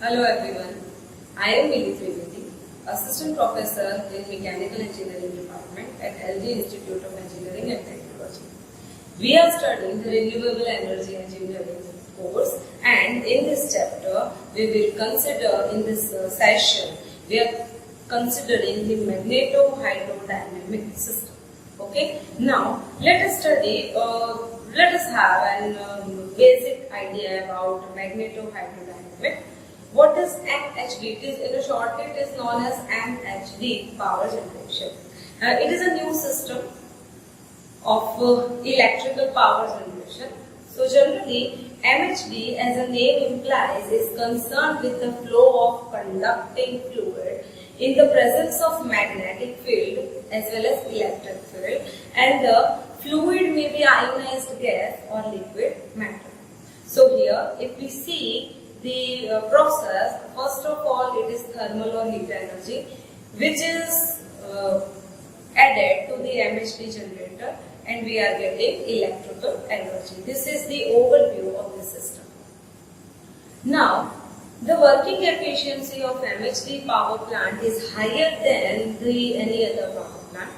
Hello everyone, I am Mili Trivedi, Assistant Professor in Mechanical Engineering Department at LG Institute of Engineering and Technology. We are studying the Renewable Energy Engineering course, and in this chapter we will consider in this session, we are considering the magneto-hydrodynamic system. Okay, now let us study, let us have a basic idea about magneto-hydrodynamic. What is MHD? It is, in a short, it is known as MHD, power generation. It is a new system of electrical power generation. So generally, MHD, as the name implies, is concerned with the flow of conducting fluid in the presence of magnetic field as well as electric field, and the fluid may be ionized gas or liquid matter. So here, if we see the process, first of all, it is thermal or heat energy, which is added to the MHD generator, and we are getting electrical energy. This is the overview of the system. Now, the working efficiency of MHD power plant is higher than any other power plant.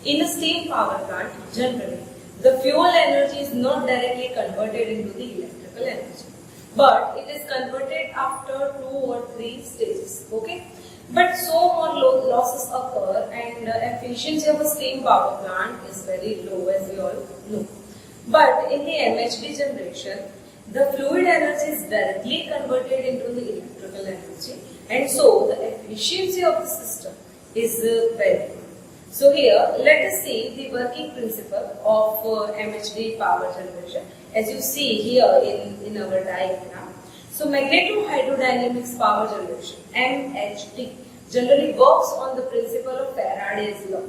In a steam power plant, generally, the fuel energy is not directly converted into the electrical energy, but it is converted after 2 or 3 stages. Okay, but so more losses occur, and the efficiency of a steam power plant is very low, as we all know. But in the MHD generation, the fluid energy is directly converted into the electrical energy, and so the efficiency of the system is very good. So here, let us see the working principle of MHD power generation, as you see here in our diagram. So magneto-hydrodynamics power generation, MHD, generally works on the principle of Faraday's law.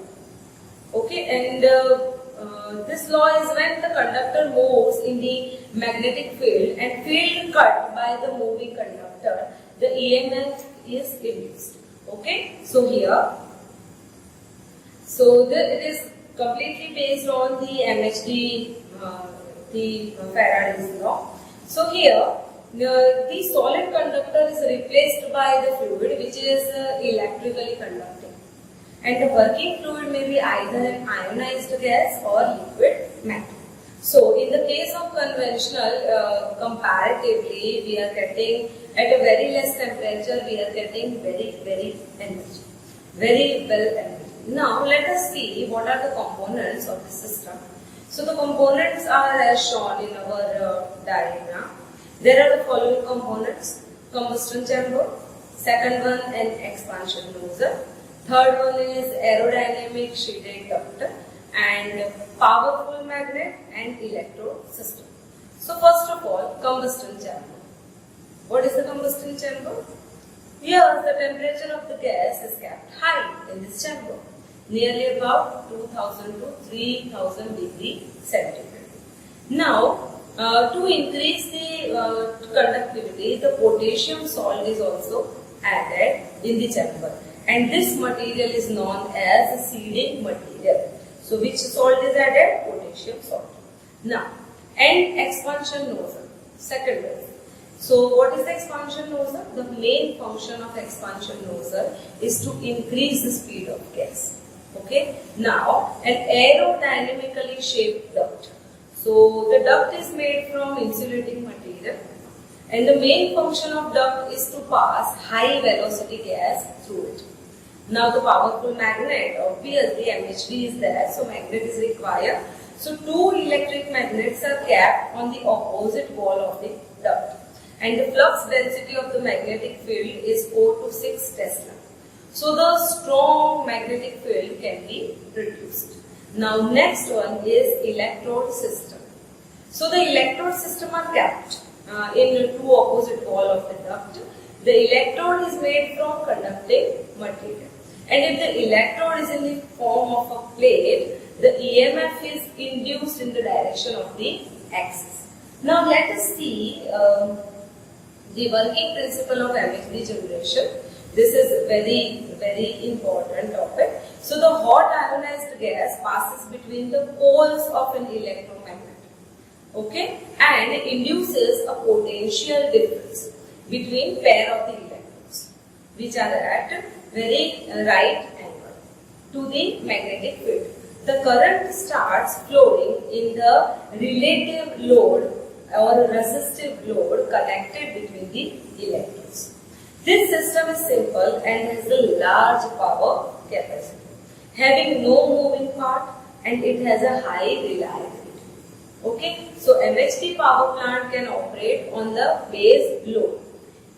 Okay, and this law is when the conductor moves in the magnetic field and field cut by the moving conductor, the EMF is induced. Okay, so here, it is completely based on the MHD, the Faraday's law. So here, the solid conductor is replaced by the fluid which is electrically conducting, and the working fluid may be either an ionized gas or liquid matter. So in the case of conventional, comparatively, we are getting at a very less temperature, we are getting very energy, very well energy. Now let us see what are the components of the system. So the components are as shown in our diagram. There are the following components: combustion chamber, second one an expansion nozzle, third one is aerodynamic sheeted duct, and powerful magnet and electrode system. So first of all, combustion chamber. What is the combustion chamber? Here the temperature of the gas is kept high in this chamber, nearly about 2000 to 3000 degrees centigrade. Now, to increase the conductivity, the potassium salt is also added in the chamber, and this material is known as a seeding material. So which salt is added? Potassium salt. Now, and expansion nozzle, second one. So what is the expansion nozzle? The main function of expansion nozzle is to increase the speed of gas. Okay. Now, an aerodynamically shaped duct. So the duct is made from insulating material, and the main function of duct is to pass high velocity gas through it. Now the powerful magnet, obviously MHD is there, so magnet is required. So 2 electric magnets are kept on the opposite wall of the duct, and the flux density of the magnetic field is 4 to 6 Tesla. So the strong magnetic field can be reduced. Now next one is electrode system. So the electrode system are kept in 2 opposite wall of the duct. The electrode is made from conducting material, and if the electrode is in the form of a plate, the EMF is induced in the direction of the axis. Now let us see the working principle of MHD generation. This is very important topic. So the hot ionized gas passes between the poles of an electromagnet, okay, and induces a potential difference. between pair of the electrodes, which are at very right angle to the magnetic field. The current starts flowing in the relative load or resistive load connected between the electrodes. This system is simple and has a large power capacity, having no moving part, and it has a high reliability. Okay, so MHD power plant can operate on the base load,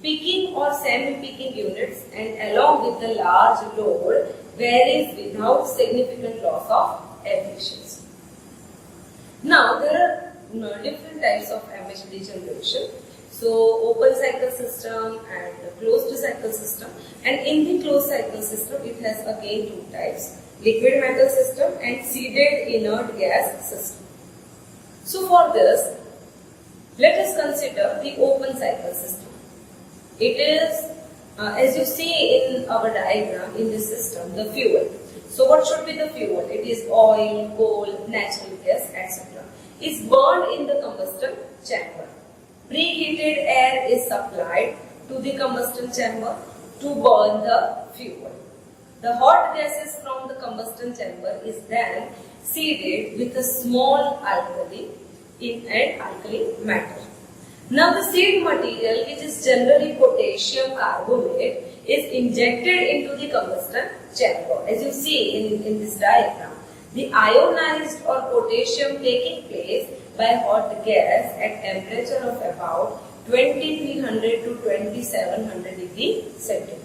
peaking or semi-peaking units, and along with the large load varies without significant loss of efficiency. Now there are different types of MHD generation. So open cycle system and closed cycle system, and in the closed cycle system it has again two types: liquid metal system and seeded inert gas system. So for this, let us consider the open cycle system. It is, as you see in our diagram in this system, the fuel. So what should be the fuel? It is oil, coal, natural gas, etc. Is burned in the combustion chamber. Preheated air is supplied to the combustion chamber to burn the fuel. The hot gases from the combustion chamber is then seeded with a small alkali and alkali matter. Now the seed material, which is generally potassium carbonate, is injected into the combustion chamber. As you see in this diagram, the ionized or potassium taking place by hot gas at temperature of about 2300 to 2700 degree centigrade.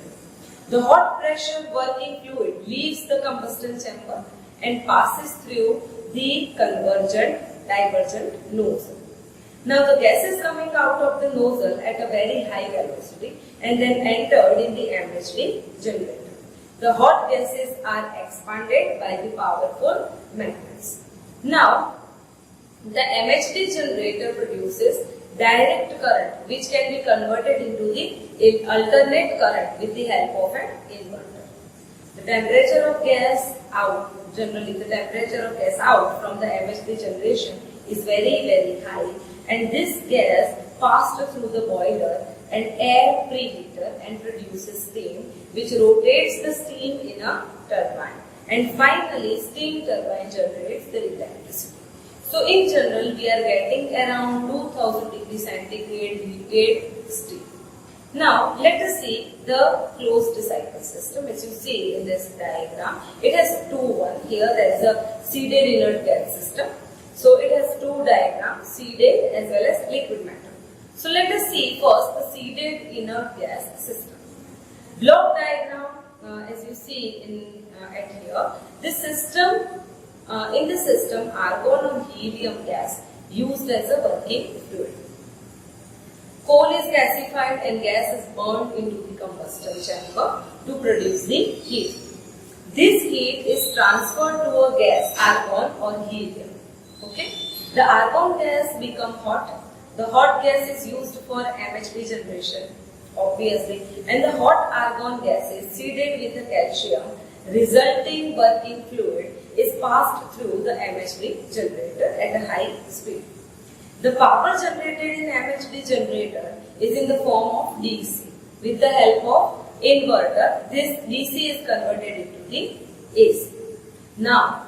The hot pressure working fluid leaves the combustion chamber and passes through the divergent nozzle. Now the gas is coming out of the nozzle at a very high velocity and then entered in the MHD generator. The hot gases are expanded by the powerful magnets. Now the MHD generator produces direct current, which can be converted into the alternate current with the help of an inverter. The temperature of gas out, generally the temperature of gas out from the MHD generation is very high, and this gas passed through the boiler and air preheater and produces steam, which rotates the steam in a turbine, and finally steam turbine generates the electricity. So in general, we are getting around 2000 degrees centigrade heated steam. Now let us see the closed cycle system. As you see in this diagram, it has one. Here there is a seeded inert gas system. So it has two diagrams, seeded as well as liquid metal. So let us see first the seeded inert gas system. Block diagram, as you see at here, this system. In the system, argon or helium gas used as a working fluid. Coal is gasified and gas is burned into the combustion chamber to produce the heat. This heat is transferred to a gas, argon or helium. Okay? The argon gas becomes hot. The hot gas is used for MHD generation, obviously, and the hot argon gas is seeded with the calcium, resulting working fluid is passed through the MHD generator at a high speed. The power generated in MHD generator is in the form of DC. With the help of inverter, this DC is converted into the AC. Now,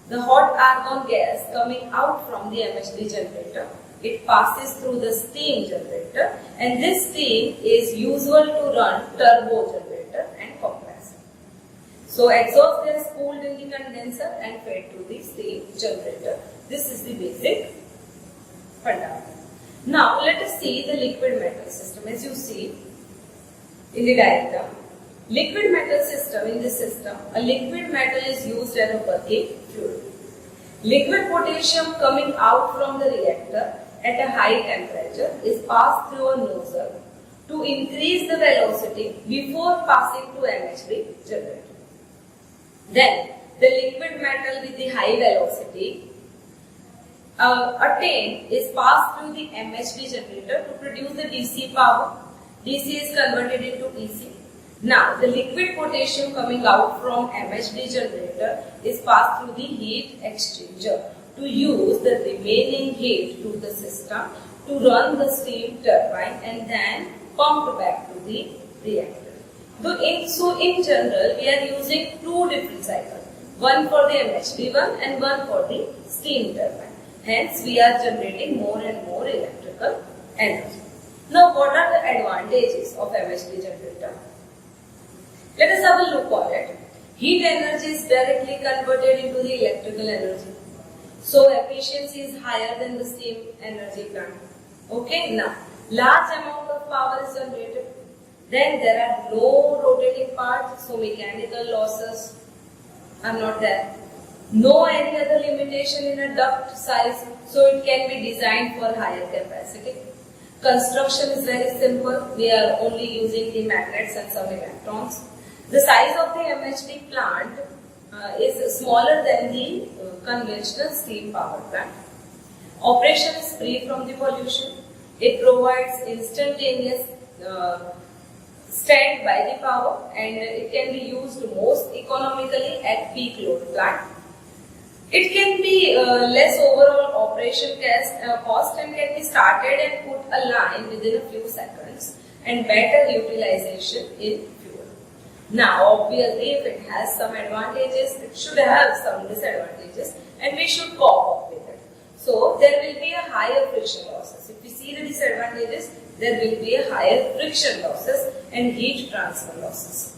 the hot argon gas coming out from the MHD generator, it passes through the steam generator, and this steam is usual to run turbo generator and compressor. So exhaust gas cooled in the condenser and fed to the steam generator. This is the basic fundamental. Now let us see the liquid metal system. As you see in the diagram, liquid metal system, in this system, a liquid metal is used as a working fluid. Liquid potassium coming out from the reactor at a high temperature is passed through a nozzle to increase the velocity before passing to MHD generator. Then the liquid metal with the high velocity attained is passed through the MHD generator to produce the DC power. DC is converted into AC. Now the liquid potassium coming out from MHD generator is passed through the heat exchanger to use the remaining heat to the system to run the steam turbine and then pumped back to the reactor. So in general, we are using two different cycles, one for the MHD1 and one for the steam turbine. Hence, we are generating more and more electrical energy. Now, what are the advantages of MHD generator? Let us have a look on it. Heat energy is directly converted into the electrical energy. So, efficiency is higher than the steam energy plant. Okay, now, large amount of power is generated. Then there are no rotating parts, so mechanical losses are not there. No any other limitation in a duct size, so it can be designed for higher capacity. Construction is very simple. We are only using the magnets and some electrons. The size of the MHD plant is smaller than the conventional steam power plant. Operation is free from the pollution. It provides instantaneous standby the power, and it can be used most economically at peak load plant. It can be less overall operation cost and can be started and put a line within a few seconds, and better utilization in fuel. Now, obviously, if it has some advantages, it should have some disadvantages, and we should cope up with it. So, there will be a higher friction losses. If we see the disadvantages, there will be a higher friction losses and heat transfer losses.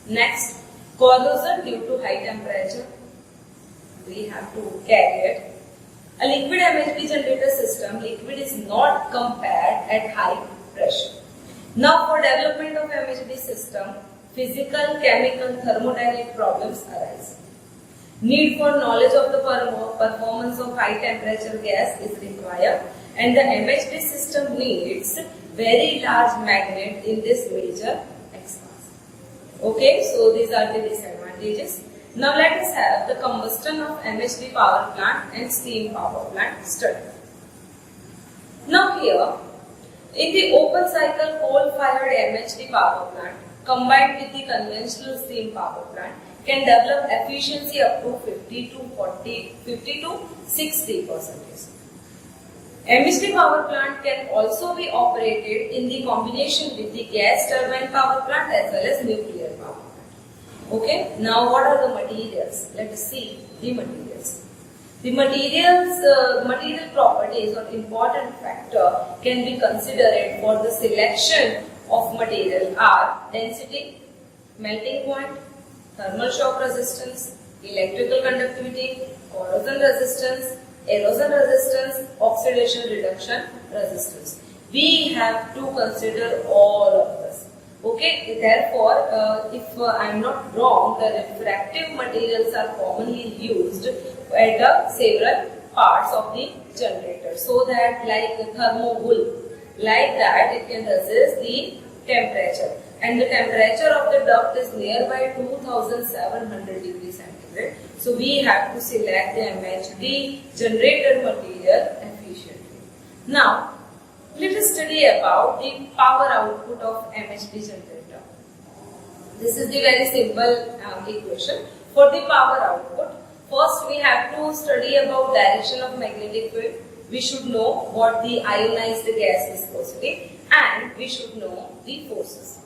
Next, corrosion due to high temperature. We have to carry it. A liquid MHD generator system, liquid is not compared at high pressure. Now, for development of MHD system, physical, chemical, thermodynamic problems arise. Need for knowledge of the performance of high temperature gas is required, and the MHD system needs very large magnet in this major expanse. Okay, so these are the disadvantages. Now let us have the combustion of MHD power plant and steam power plant study. Now here, in the open cycle coal-fired MHD power plant combined with the conventional steam power plant can develop efficiency up to 50 to 60%. MHD power plant can also be operated in the combination with the gas turbine power plant as well as nuclear power plant. Okay, now what are the materials? Let us see the materials. The material properties or important factor can be considered for the selection of material are density, melting point, thermal shock resistance, electrical conductivity, corrosion resistance, erosion resistance, oxidation reduction resistance. We have to consider all of this. Okay, therefore, if I am not wrong, the refractive materials are commonly used at several parts of the generator, so that like thermo wool, like that it can resist the temperature, and the temperature of the duct is nearby 2700 degrees centigrade. So we have to select the MHD generator material efficiently. Now, let us study about the power output of MHD generator. This is the very simple equation. For the power output, first we have to study about direction of magnetic field. We should know what the ionized gas viscosity, and we should know the forces.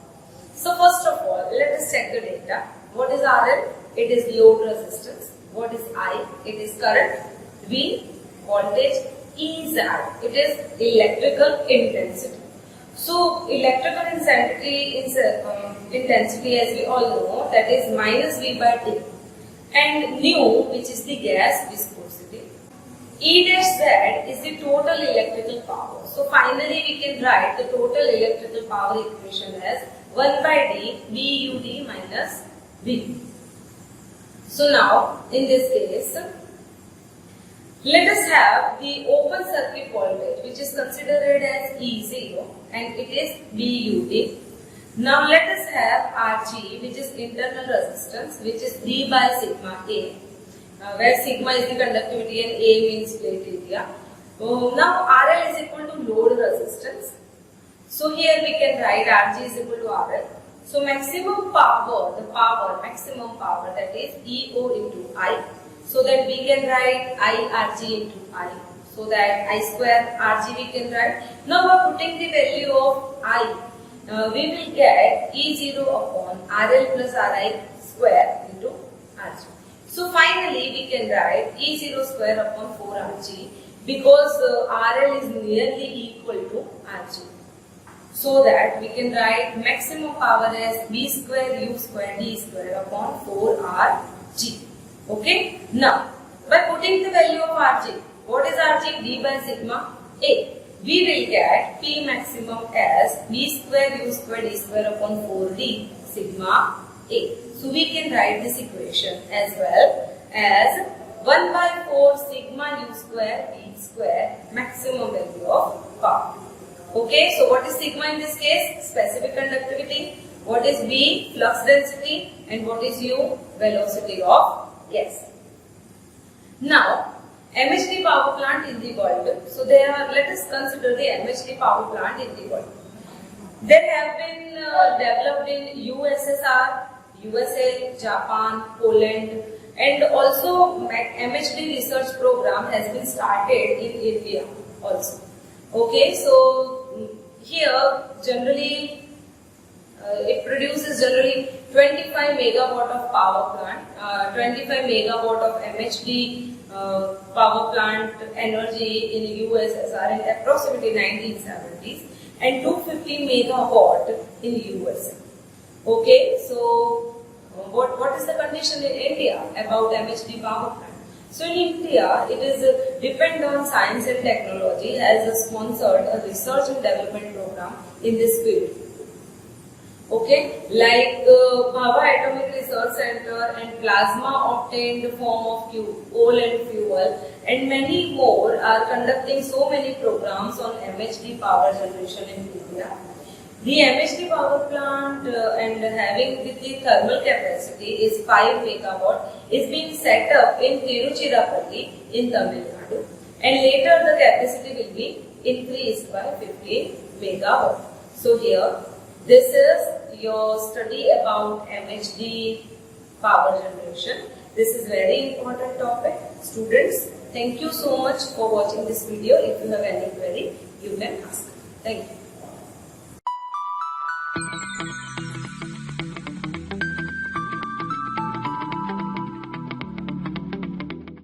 So first of all, let us check the data. What is RL? It is load resistance. What is I? It is current. V, voltage. E is R. It is electrical intensity. So electrical intensity, as we all know, that is minus V by T, and nu, which is the gas viscosity. E dash Z is the total electrical power. So finally we can write the total electrical power equation as 1 by D VUD minus V. So now in this case, let us have the open circuit voltage, which is considered as E0, and it is VUD. Now let us have RG, which is internal resistance, which is D by sigma A, where sigma is the conductivity and A means plate area. Now RL is equal to load resistance. So here we can write RG is equal to RL. So maximum power, maximum power, that is EO into I. So that we can write IRG into I. So that I square Rg we can write. Now by putting the value of I, we will get E0 upon RL plus Ri square into Rg. So finally we can write E0 square upon 4Rg because RL is nearly equal to Rg. So that we can write maximum power as B square U square D square upon 4Rg. Okay. Now by putting the value of Rg, what is Rg? D by sigma A. We will get P maximum as B square U square D square upon 4D sigma A. So we can write this equation as well as 1 by 4 sigma U square D square maximum value of power. Okay, so what is sigma in this case? Specific conductivity. What is B? Flux density. And what is U? Velocity of gas. Now, MHD power plant in the world. So let us consider the MHD power plant in the world. There have been developed in USSR, USA, Japan, Poland, and also MHD research program has been started in India also. Okay, so here generally it produces generally 25 megawatt of power plant, 25 megawatt of MHD power plant energy in USSR in approximately 1970s and 250 megawatt in USA. Okay, so what is the condition in India about MHD power plant? So in India, it is depend on science and technology has sponsored a research and development program in this field. Okay, like Bhabha Atomic Research Center and plasma obtained form of coal and fuel and many more are conducting so many programs on MHD power generation in India. The MHD power plant and having with the thermal capacity is 5 megawatt is being set up in Tiruchirappalli in Tamil Nadu and later the capacity will be increased by 15 megawatt. So here this is your study about MHD power generation. This is very important topic. Students, thank you so much for watching this video. If you have any query, you can ask. Thank you.